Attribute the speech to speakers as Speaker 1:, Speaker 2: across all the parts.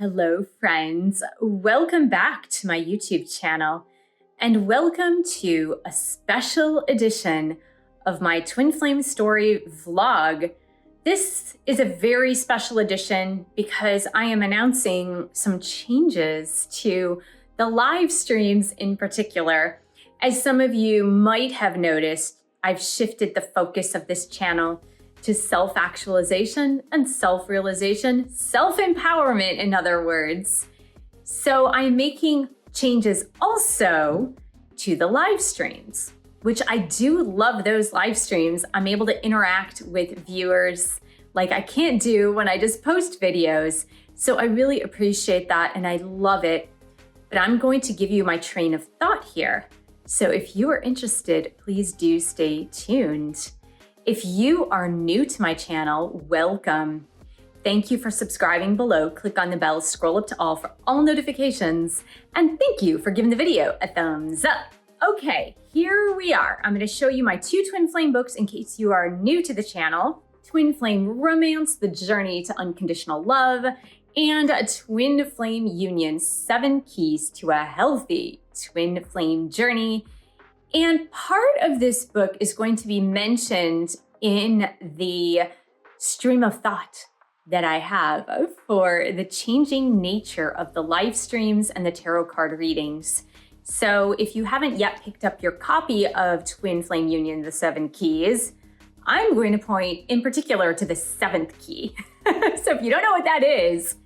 Speaker 1: Hello, friends. Welcome back to my YouTube channel, and welcome to a special edition of my Twin Flame Story vlog. This is a very special edition because I am announcing some changes to the live streams in particular. As some of you might have noticed, I've shifted the focus of this channel to self-actualization and self-realization, self-empowerment, in other words. So I'm making changes also to the live streams, which I do love those live streams. I'm able to interact with viewers like I can't do when I just post videos. So I really appreciate that and I love it. But I'm going to give you my train of thought here. So if you are interested, please do stay tuned. If you are new to my channel, welcome. Thank you for subscribing below. Click on the bell, scroll up to all for all notifications. And thank you for giving the video a thumbs up. Okay, here we are. I'm going to show you my two Twin Flame books in case you are new to the channel. Twin Flame Romance, The Journey to Unconditional Love, and Twin Flame Union, 7 Keys to a Healthy Twin Flame Journey. And part of this book is going to be mentioned in the stream of thought that I have for the changing nature of the live streams and the tarot card readings. So if you haven't yet picked up your copy of Twin Flame Union, the 7 Keys, I'm going to point in particular to the 7th key. So if you don't know what that is,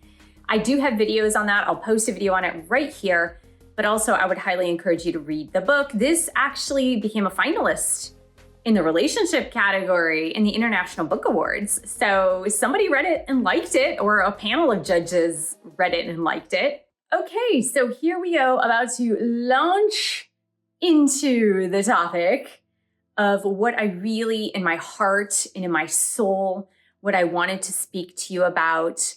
Speaker 1: I do have videos on that. I'll post a video on it right here. But also, I would highly encourage you to read the book. This actually became a finalist in the relationship category in the International Book Awards. So somebody read it and liked it, or a panel of judges read it and liked it. Okay, so here we go, about to launch into the topic of what I really, in my heart and in my soul, what I wanted to speak to you about.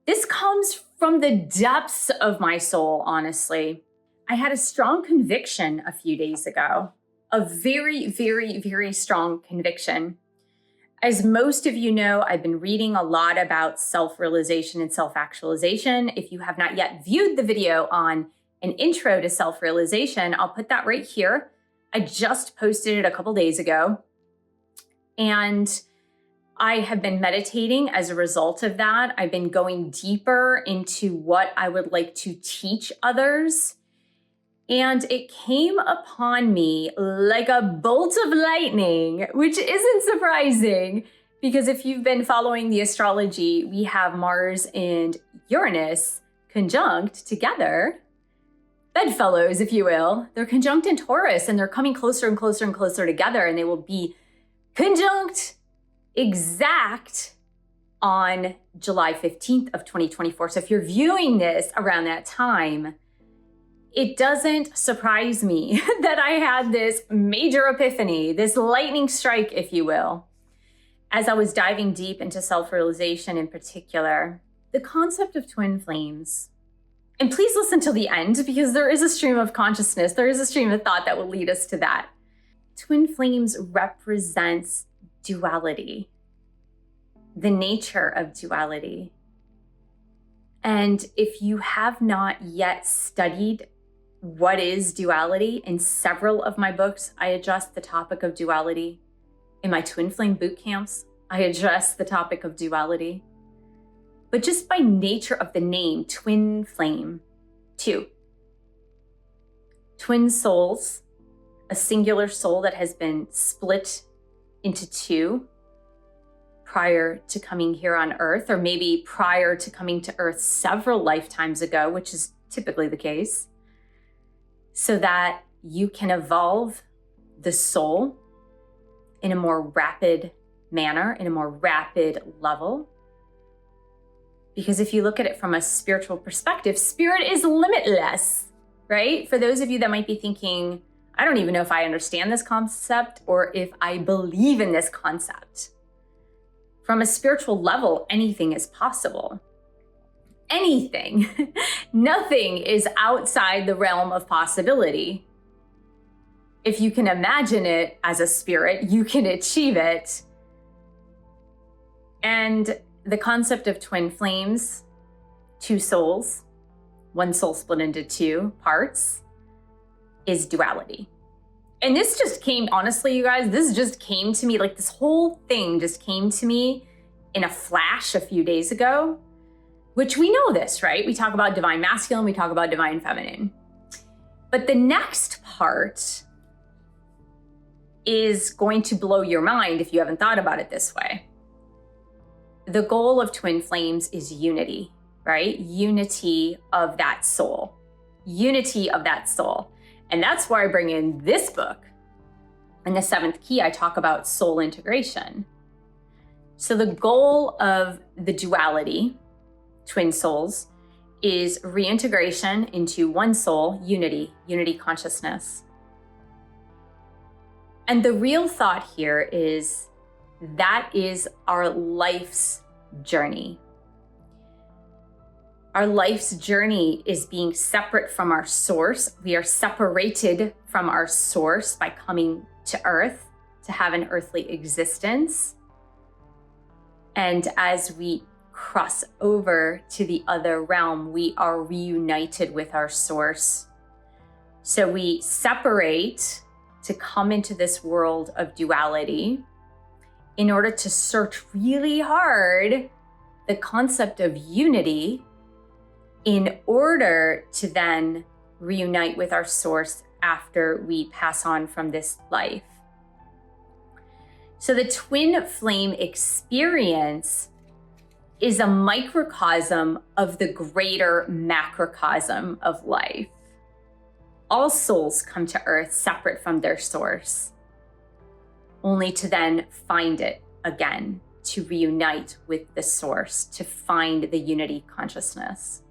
Speaker 1: This comes from the depths of my soul, honestly. I had a strong conviction a few days ago, a very, very, very strong conviction. As most of you know, I've been reading a lot about self-realization and self-actualization. If you have not yet viewed the video on an intro to self-realization, I'll put that right here. I just posted it a couple days ago. And I have been meditating as a result of that. I've been going deeper into what I would like to teach others. And it came upon me like a bolt of lightning, which isn't surprising because if you've been following the astrology, we have Mars and Uranus conjunct together. Bedfellows, if you will. They're conjunct in Taurus and they're coming closer and closer and closer together, and they will be conjunct exact on July 15th of 2024. So if you're viewing this around that time, it doesn't surprise me that I had this major epiphany, this lightning strike, if you will, as I was diving deep into self-realization in particular. The concept of twin flames, and please listen till the end because there is a stream of consciousness, there is a stream of thought that will lead us to that. Twin flames represents duality, the nature of duality. And if you have not yet studied what is duality, in several of my books, I address the topic of duality. In my Twin Flame boot camps, I address the topic of duality. But just by nature of the name, Twin Flame, two. Twin souls, a singular soul that has been split into two prior to coming here on Earth, or maybe prior to coming to Earth several lifetimes ago, which is typically the case, so that you can evolve the soul in a more rapid manner, in a more rapid level. Because if you look at it from a spiritual perspective, spirit is limitless, right? For those of you that might be thinking, I don't even know if I understand this concept or if I believe in this concept. From a spiritual level, anything is possible. Anything. Nothing is outside the realm of possibility. If you can imagine it as a spirit, you can achieve it. And the concept of twin flames two souls, one soul split into two parts, is duality. And this just came, honestly, you guys, this just came to me, like this whole thing just came to me in a flash a few days ago, which we know this, right? We talk about divine masculine, we talk about divine feminine. But the next part is going to blow your mind if you haven't thought about it this way. The goal of twin flames is unity, right? Unity of that soul. Unity of that soul. And that's why I bring in this book. In the 7th key, I talk about soul integration. So the goal of the duality, twin souls, is reintegration into one soul, unity consciousness. And the real thought here is that is our life's journey. Our life's journey is being separate from our source. We are separated from our source by coming to earth to have an earthly existence. And as we cross over to the other realm, we are reunited with our source. So we separate to come into this world of duality in order to search really hard the concept of unity in order to then reunite with our source after we pass on from this life. So the twin flame experience is a microcosm of the greater macrocosm of life. All souls come to earth separate from their source, only to then find it again, to reunite with the source, to find the unity consciousness.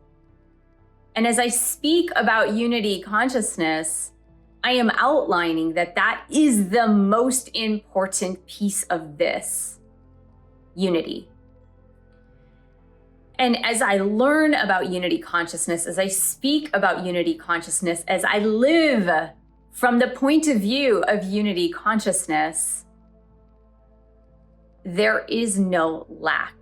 Speaker 1: And as I speak about unity consciousness, I am outlining that that is the most important piece of this, unity. And as I learn about unity consciousness, as I speak about unity consciousness, as I live from the point of view of unity consciousness, there is no lack.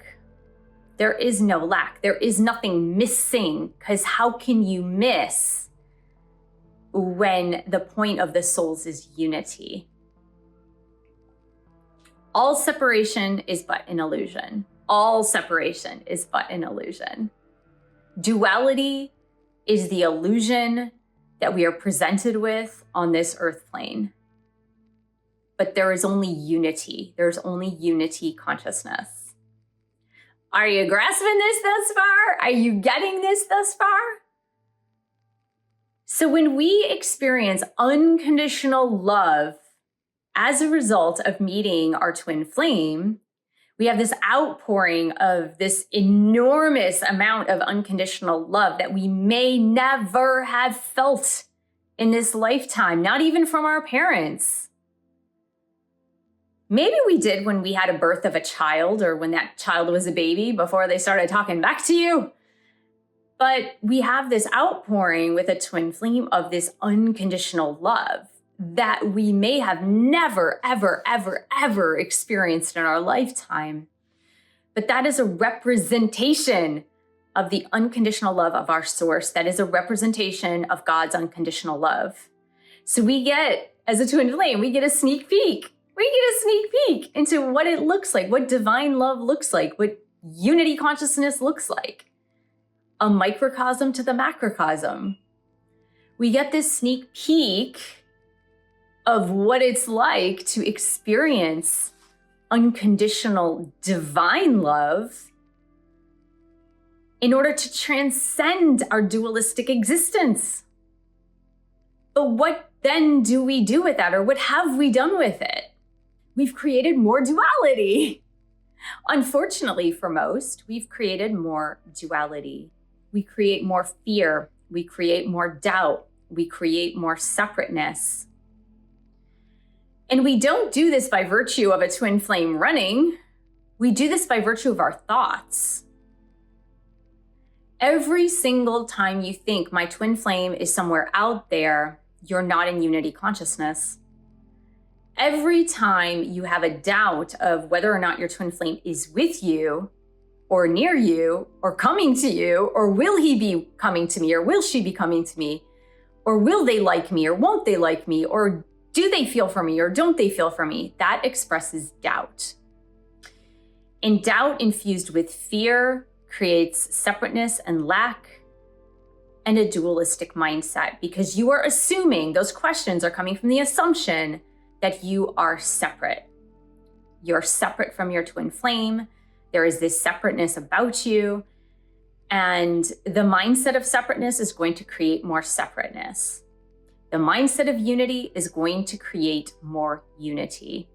Speaker 1: There is no lack. There is nothing missing, because how can you miss when the point of the souls is unity? All separation is but an illusion. All separation is but an illusion. Duality is the illusion that we are presented with on this earth plane. But there is only unity. There's only unity consciousness. Are you grasping this thus far? Are you getting this thus far? So when we experience unconditional love as a result of meeting our twin flame, we have this outpouring of this enormous amount of unconditional love that we may never have felt in this lifetime, not even from our parents. Maybe we did when we had a birth of a child, or when that child was a baby before they started talking back to you. But we have this outpouring with a twin flame of this unconditional love that we may have never, ever, ever, ever experienced in our lifetime. But that is a representation of the unconditional love of our source. That is a representation of God's unconditional love. So we get, as a twin flame, we get a sneak peek. We get a sneak peek into what it looks like, what divine love looks like, what unity consciousness looks like. A microcosm to the macrocosm. We get this sneak peek of what it's like to experience unconditional divine love in order to transcend our dualistic existence. But what then do we do with that, or what have we done with it? We've created more duality. Unfortunately for most, we've created more duality. We create more fear. We create more doubt. We create more separateness. And we don't do this by virtue of a twin flame running. We do this by virtue of our thoughts. Every single time you think my twin flame is somewhere out there, you're not in unity consciousness. Every time you have a doubt of whether or not your twin flame is with you, or near you or coming to you, or will he be coming to me, or will she be coming to me, or will they like me or won't they like me, or do they feel for me or don't they feel for me? That expresses doubt. And doubt infused with fear creates separateness and lack and a dualistic mindset, because you are assuming those questions are coming from the assumption that you are separate. You're separate from your twin flame. There is this separateness about you. And the mindset of separateness is going to create more separateness. The mindset of unity is going to create more unity.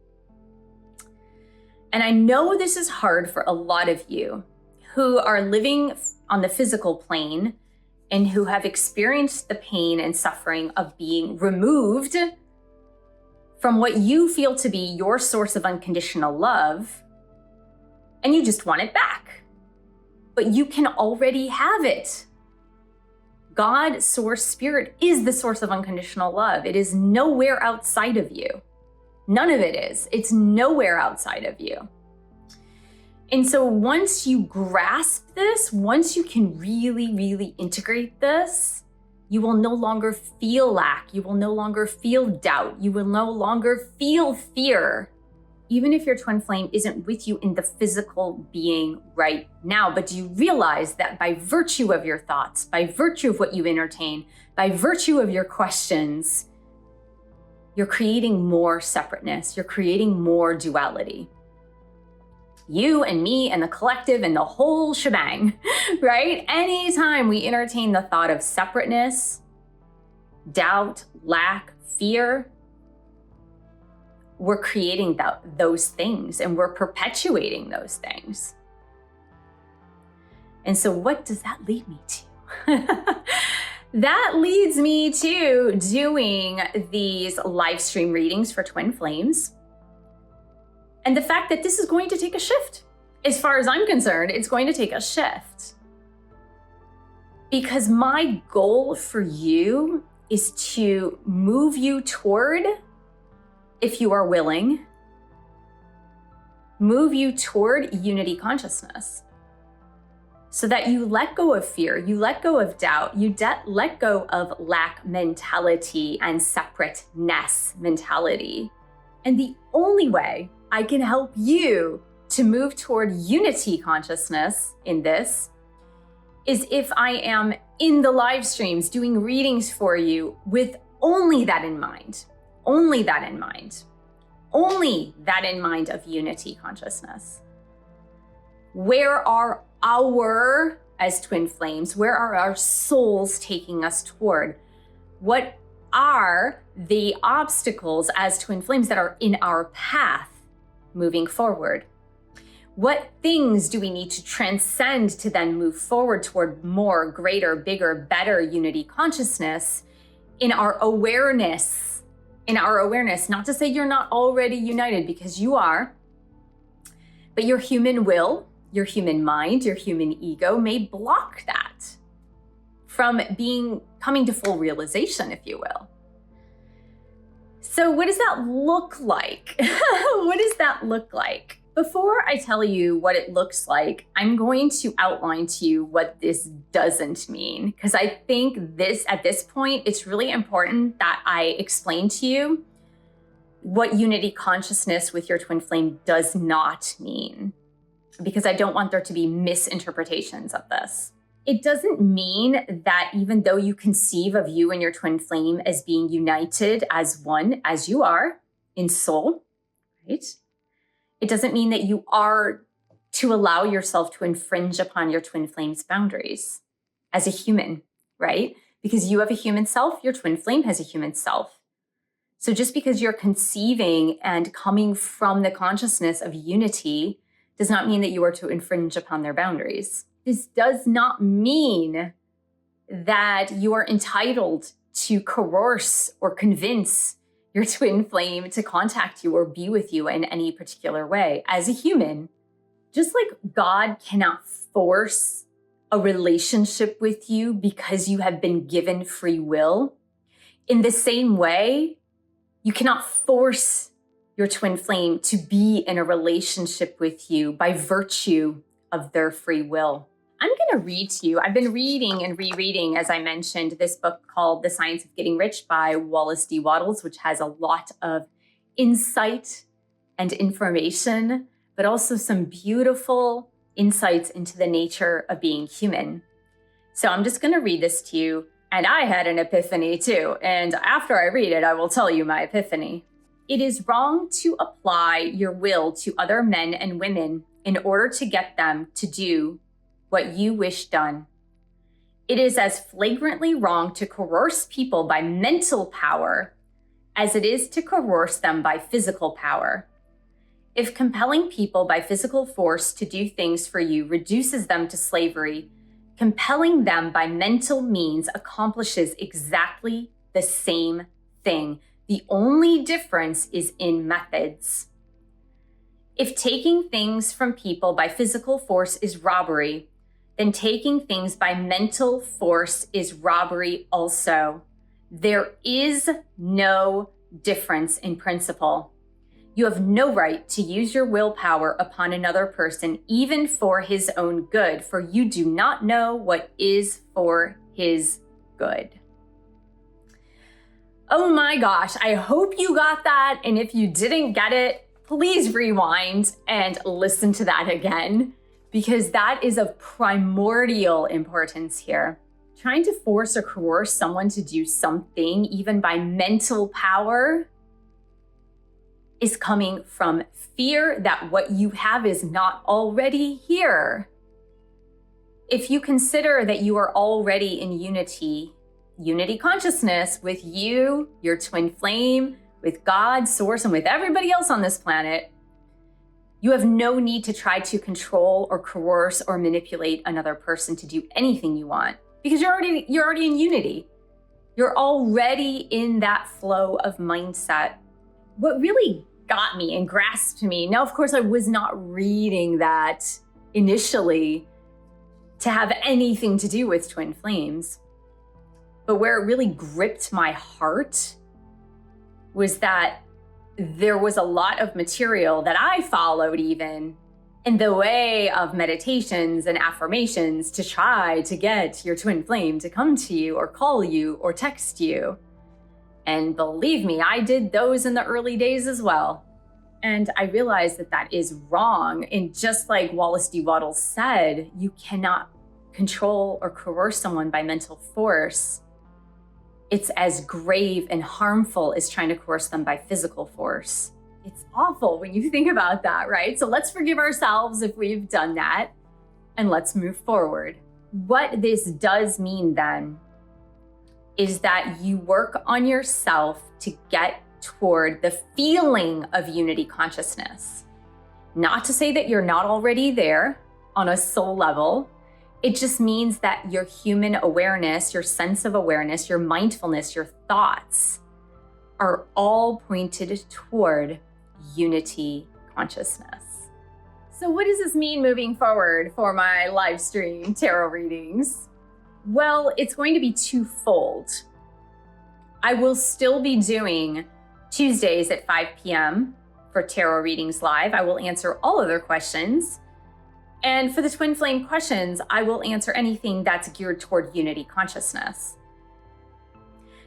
Speaker 1: And I know this is hard for a lot of you who are living on the physical plane and who have experienced the pain and suffering of being removed from what you feel to be your source of unconditional love, and you just want it back. But you can already have it. God, source, spirit is the source of unconditional love. It is nowhere outside of you. None of it is. It's nowhere outside of you. And so once you grasp this, once you can really, really integrate this, you will no longer feel lack. You will no longer feel doubt. You will no longer feel fear, even if your twin flame isn't with you in the physical being right now. But do you realize that by virtue of your thoughts, by virtue of what you entertain, by virtue of your questions, you're creating more separateness. You're creating more duality. You and me and the collective and the whole shebang, right? Anytime we entertain the thought of separateness, doubt, lack, fear, we're creating those things and we're perpetuating those things. And so what does that lead me to? That leads me to doing these live stream readings for twin flames. And the fact that this is going to take a shift. As far as I'm concerned, it's going to take a shift. Because my goal for you is to move you toward, if you are willing, move you toward unity consciousness. So that you let go of fear, you let go of doubt, you let go of lack mentality and separateness mentality. And the only way I can help you to move toward unity consciousness in this is if I am in the live streams doing readings for you with only that in mind, only that in mind, only that in mind of unity consciousness. Where are our, as twin flames, where are our souls taking us toward? What are the obstacles as twin flames that are in our path moving forward? What things do we need to transcend to then move forward toward more, greater, bigger, better unity consciousness in our awareness? In our awareness, not to say you're not already united, because you are, but your human will, your human mind, your human ego may block that from coming to full realization, if you will. So what does that look like? What does that look like? Before I tell you what it looks like, I'm going to outline to you what this doesn't mean, because I think at this point, it's really important that I explain to you what unity consciousness with your twin flame does not mean, because I don't want there to be misinterpretations of this. It doesn't mean that even though you conceive of you and your twin flame as being united as one, as you are in soul, right? It doesn't mean that you are to allow yourself to infringe upon your twin flame's boundaries as a human, right? Because you have a human self, your twin flame has a human self. So just because you're conceiving and coming from the consciousness of unity does not mean that you are to infringe upon their boundaries. This does not mean that you are entitled to coerce or convince your twin flame to contact you or be with you in any particular way. As a human, just like God cannot force a relationship with you because you have been given free will, in the same way, you cannot force your twin flame to be in a relationship with you by virtue of their free will. I'm going to read to you. I've been reading and rereading, as I mentioned, this book called The Science of Getting Rich by Wallace D. Wattles, which has a lot of insight and information, but also some beautiful insights into the nature of being human. So I'm just going to read this to you. And I had an epiphany too. And after I read it, I will tell you my epiphany. It is wrong to apply your will to other men and women in order to get them to do what you wish done. It is as flagrantly wrong to coerce people by mental power as it is to coerce them by physical power. If compelling people by physical force to do things for you reduces them to slavery, compelling them by mental means accomplishes exactly the same thing. The only difference is in methods. If taking things from people by physical force is robbery, then taking things by mental force is robbery also. There is no difference in principle. You have no right to use your willpower upon another person, even for his own good, for you do not know what is for his good. Oh my gosh, I hope you got that. And if you didn't get it, please rewind and listen to that again, because that is of primordial importance here. Trying to force or coerce someone to do something, even by mental power, is coming from fear that what you have is not already here. If you consider that you are already in unity consciousness with you, your twin flame, with God, source, and with everybody else on this planet, you have no need to try to control or coerce or manipulate another person to do anything you want, because you're already in unity. You're already in that flow of mindset. What really got me and grasped me, now, of course, I was not reading that initially to have anything to do with twin flames, but where it really gripped my heart was that there was a lot of material that I followed even in the way of meditations and affirmations to try to get your twin flame to come to you or call you or text you. And believe me, I did those in the early days as well. And I realized that that is wrong. And just like Wallace D. Wattles said, you cannot control or coerce someone by mental force. It's as grave and harmful as trying to coerce them by physical force. It's awful when you think about that, right? So let's forgive ourselves if we've done that, and let's move forward. What this does mean then is that you work on yourself to get toward the feeling of unity consciousness. Not to say that you're not already there on a soul level. It just means that your human awareness, your sense of awareness, your mindfulness, your thoughts are all pointed toward unity consciousness. So what does this mean moving forward for my live stream tarot readings? Well, it's going to be twofold. I will still be doing Tuesdays at 5 p.m. for tarot readings live. I will answer all other questions. And for the twin flame questions, I will answer anything that's geared toward unity consciousness.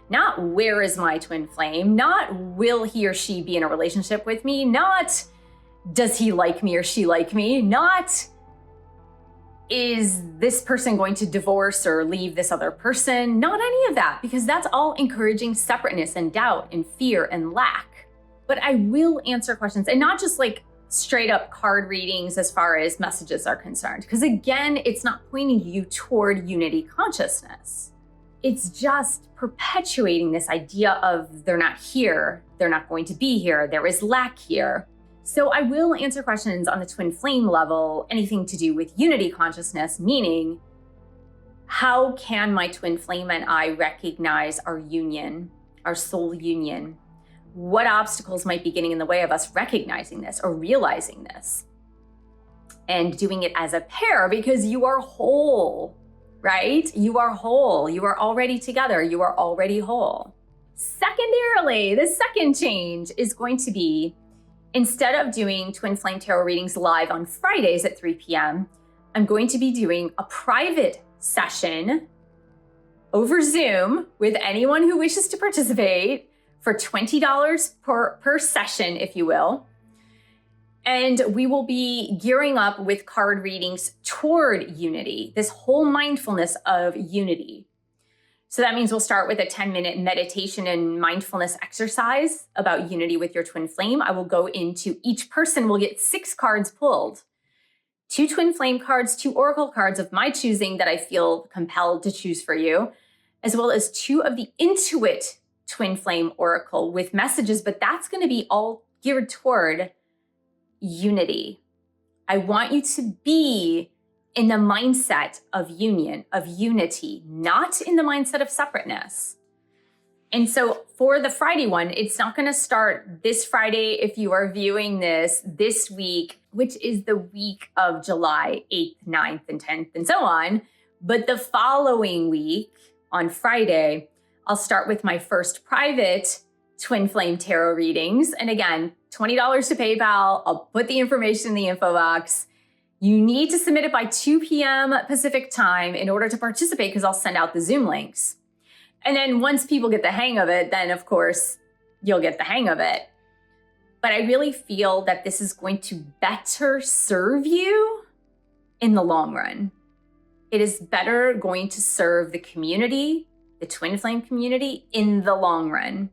Speaker 1: Not where is my twin flame, not will he or she be in a relationship with me, not does he like me or she like me, not is this person going to divorce or leave this other person, not any of that, because that's all encouraging separateness and doubt and fear and lack. But I will answer questions, and not just like straight up card readings as far as messages are concerned. Because again, it's not pointing you toward unity consciousness. It's just perpetuating this idea of they're not here, they're not going to be here, there is lack here. So I will answer questions on the twin flame level, anything to do with unity consciousness, meaning how can my twin flame and I recognize our union, our soul union? What obstacles might be getting in the way of us recognizing this or realizing this? And doing it as a pair, because you are whole, right? You are whole. You are already together. You are already whole. Secondarily, the second change is going to be, instead of doing twin flame tarot readings live on Fridays at 3 p.m., I'm going to be doing a private session over Zoom with anyone who wishes to participate for $20 per session, if you will. And we will be gearing up with card readings toward unity, this whole mindfulness of unity. So that means we'll start with a 10-minute meditation and mindfulness exercise about unity with your twin flame. I will go into each person will get 6 cards pulled. 2 twin flame cards, 2 oracle cards of my choosing that I feel compelled to choose for you, as well as 2 of the Intuit twin flame oracle with messages, but that's going to be all geared toward unity. I want you to be in the mindset of union, of unity, not in the mindset of separateness. And so for the Friday one, it's not going to start this Friday if you are viewing this week, which is the week of July 8th, 9th, and 10th, and so on. But the following week on Friday, I'll start with my first private twin flame tarot readings. And again, $20 to PayPal. I'll put the information in the info box. You need to submit it by 2 p.m. Pacific time in order to participate because I'll send out the Zoom links. And then once people get the hang of it, then of course, you'll get the hang of it. But I really feel that this is going to better serve you in the long run. It is better going to serve the community, the twin flame community, in the long run.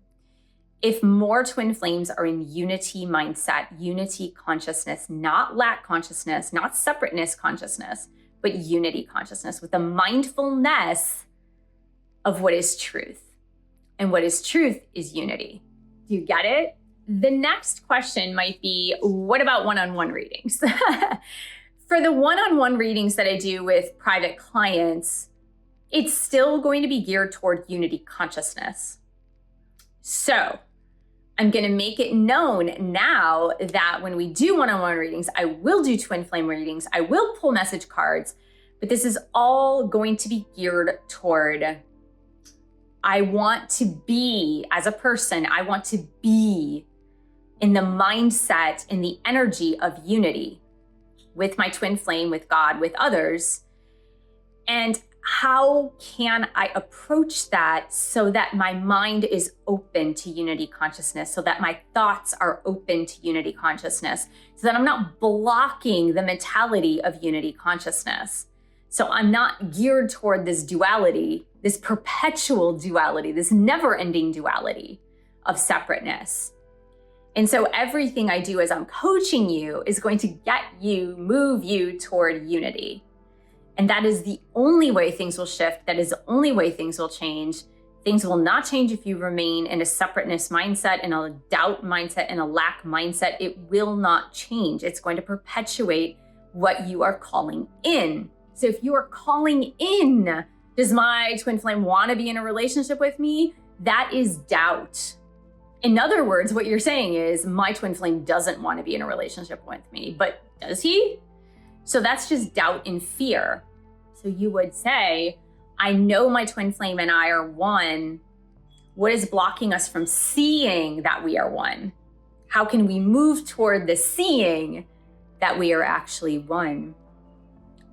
Speaker 1: If more twin flames are in unity mindset, unity consciousness, not lack consciousness, not separateness consciousness, but unity consciousness with a mindfulness of what is truth. And what is truth is unity. Do you get it? The next question might be, what about one-on-one readings? For the one-on-one readings that I do with private clients, it's still going to be geared toward unity consciousness. So I'm going to make it known now that when we do one-on-one readings, I will do twin flame readings. I will pull message cards, but this is all going to be geared toward, I want to be, as a person, I want to be in the mindset, in the energy of unity with my twin flame, with God, with others. And how can I approach that so that my mind is open to unity consciousness, so that my thoughts are open to unity consciousness, so that I'm not blocking the mentality of unity consciousness. So I'm not geared toward this duality, this perpetual duality, this never-ending duality of separateness. And so everything I do as I'm coaching you is going to move you toward unity. And that is the only way things will shift. That is the only way things will change. Things will not change if you remain in a separateness mindset, in a doubt mindset, in a lack mindset. It will not change. It's going to perpetuate what you are calling in. So if you are calling in, does my twin flame want to be in a relationship with me? That is doubt. In other words, what you're saying is my twin flame doesn't want to be in a relationship with me, but does he? So that's just doubt and fear. So you would say, I know my twin flame and I are one. What is blocking us from seeing that we are one? How can we move toward the seeing that we are actually one?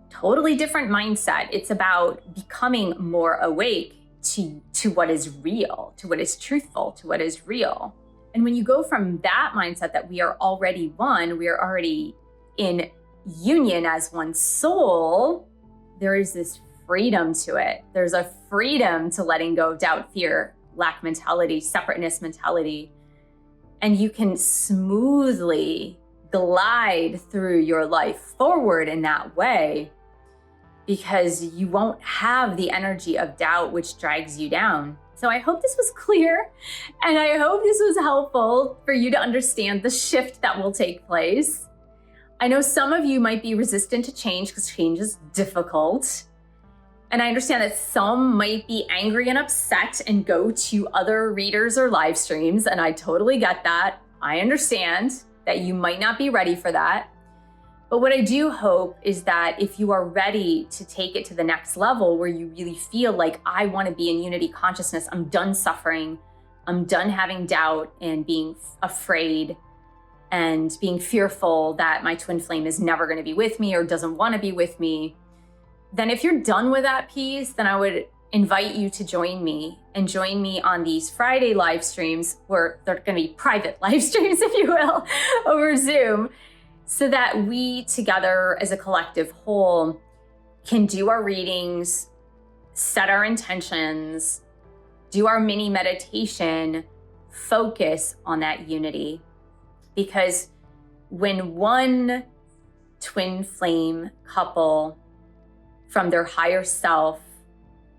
Speaker 1: Totally different mindset. It's about becoming more awake to what is real, to what is truthful, to what is real. And when you go from that mindset that we are already one, we are already in union as one soul, there is this freedom to it. There's a freedom to letting go of doubt, fear, lack mentality, separateness mentality. And you can smoothly glide through your life forward in that way, because you won't have the energy of doubt which drags you down. So I hope this was clear, and I hope this was helpful for you to understand the shift that will take place. I know some of you might be resistant to change because change is difficult. And I understand that some might be angry and upset and go to other readers or live streams, and I totally get that. I understand that you might not be ready for that. But what I do hope is that if you are ready to take it to the next level where you really feel like, I want to be in unity consciousness, I'm done suffering, I'm done having doubt and being afraid, and being fearful that my twin flame is never going to be with me or doesn't want to be with me, then if you're done with that piece, then I would invite you to join me on these Friday live streams, where they're going to be private live streams, if you will, over Zoom, so that we together as a collective whole can do our readings, set our intentions, do our mini meditation, focus on that unity. Because when one twin flame couple from their higher self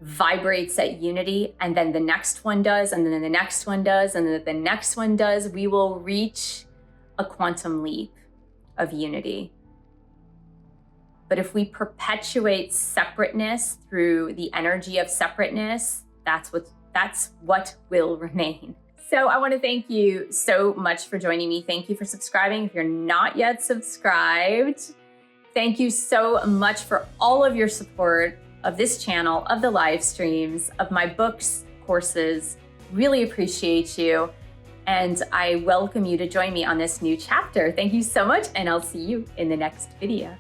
Speaker 1: vibrates at unity, and then the next one does, and then the next one does, and then the next one does, we will reach a quantum leap of unity. But if we perpetuate separateness through the energy of separateness, that's what will remain. So I want to thank you so much for joining me. Thank you for subscribing. If you're not yet subscribed, thank you so much for all of your support of this channel, of the live streams, of my books, courses. Really appreciate you. And I welcome you to join me on this new chapter. Thank you so much, and I'll see you in the next video.